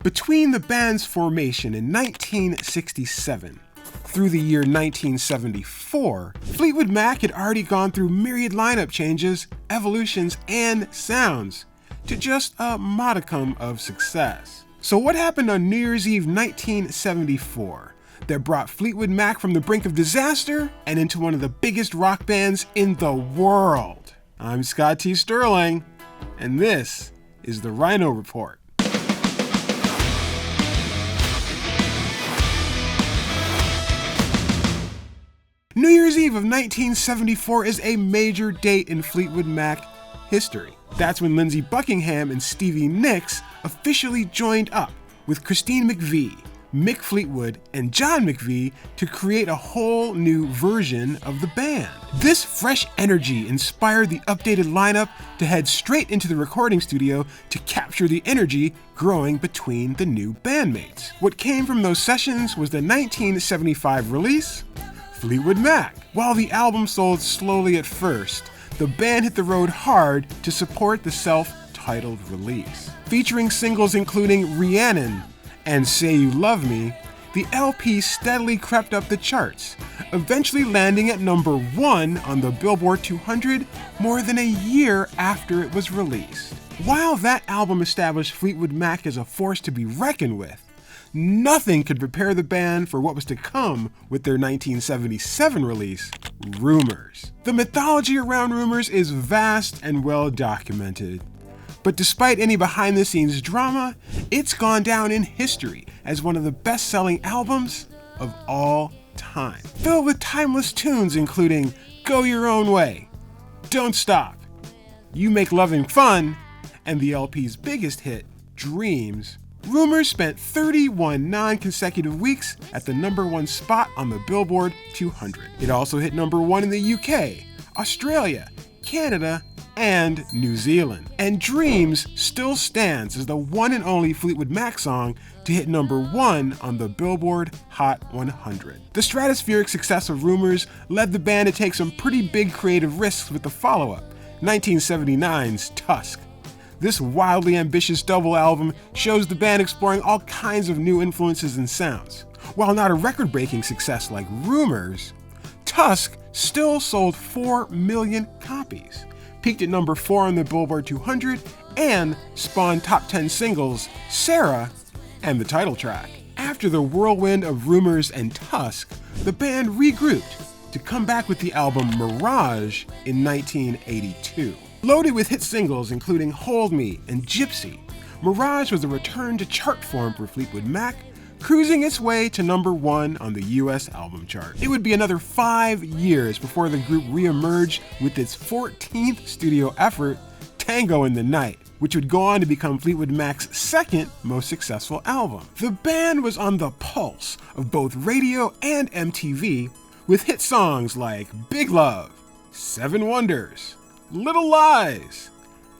Between the band's formation in 1967 through the year 1974, Fleetwood Mac had already gone through myriad lineup changes, evolutions, and sounds to just a modicum of success. So what happened on New Year's Eve 1974 that brought Fleetwood Mac from the brink of disaster and into one of the biggest rock bands in the world? I'm Scott T. Sterling, and this is the RHINO Report. New Year's Eve of 1974 is a major date in Fleetwood Mac history. That's when Lindsey Buckingham and Stevie Nicks officially joined up with Christine McVie, Mick Fleetwood, and John McVie to create a whole new version of the band. This fresh energy inspired the updated lineup to head straight into the recording studio to capture the energy growing between the new bandmates. What came from those sessions was the 1975 release, Fleetwood Mac. While the album sold slowly at first, the band hit the road hard to support the self-titled release. Featuring singles including Rhiannon and Say You Love Me, the LP steadily crept up the charts, eventually landing at number 1 on the Billboard 200 more than a year after it was released. While that album established Fleetwood Mac as a force to be reckoned with, nothing could prepare the band for what was to come with their 1977 release, Rumours. The mythology around Rumours is vast and well documented. But despite any behind-the-scenes drama, it's gone down in history as one of the best-selling albums of all time. Filled with timeless tunes including Go Your Own Way, Don't Stop, You Make Loving Fun, and the LP's biggest hit, Dreams, Rumours spent 31 non-consecutive weeks at the number 1 spot on the Billboard 200. It also hit number 1 in the UK, Australia, Canada, and New Zealand. And Dreams still stands as the one and only Fleetwood Mac song to hit number 1 on the Billboard Hot 100. The stratospheric success of Rumours led the band to take some pretty big creative risks with the follow-up, 1979's Tusk. This wildly ambitious double album shows the band exploring all kinds of new influences and sounds. While not a record-breaking success like Rumours, Tusk still sold 4 million copies, peaked at number 4 on the Billboard 200, and spawned top 10 singles, Sarah, and the title track. After the whirlwind of Rumours and Tusk, the band regrouped to come back with the album Mirage in 1982. Loaded with hit singles including Hold Me and Gypsy, Mirage was a return to chart form for Fleetwood Mac, cruising its way to number 1 on the US album chart. It would be another 5 years before the group re-emerged with its 14th studio effort, Tango in the Night, which would go on to become Fleetwood Mac's second most successful album. The band was on the pulse of both radio and MTV, with hit songs like Big Love, Seven Wonders, Little Lies,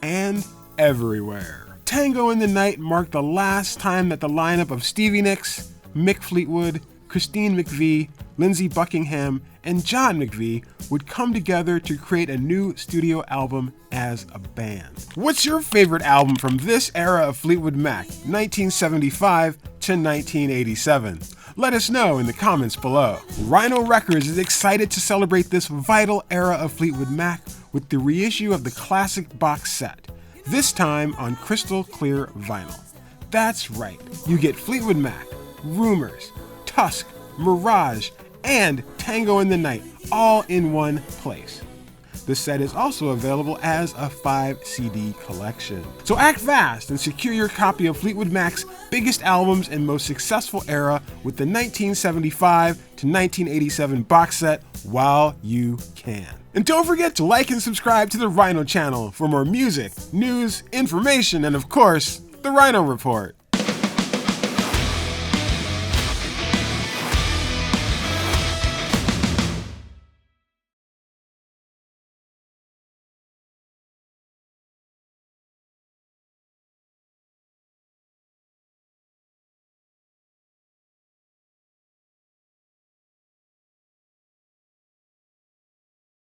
and Everywhere. Tango in the Night marked the last time that the lineup of Stevie Nicks, Mick Fleetwood, Christine McVie, Lindsey Buckingham, and John McVie would come together to create a new studio album as a band. What's your favorite album from this era of Fleetwood Mac, 1975 to 1987? Let us know in the comments below. RHINO Records is excited to celebrate this vital era of Fleetwood Mac with the reissue of the classic box set, this time on crystal clear vinyl. That's right, you get Fleetwood Mac, Rumours, Tusk, Mirage, and Tango in the Night all in one place. The set is also available as a 5-CD collection. So act fast and secure your copy of Fleetwood Mac's biggest albums and most successful era with the 1975 to 1987 box set while you can. And don't forget to like and subscribe to the RHINO channel for more music, news, information, and of course, the RHINO Report.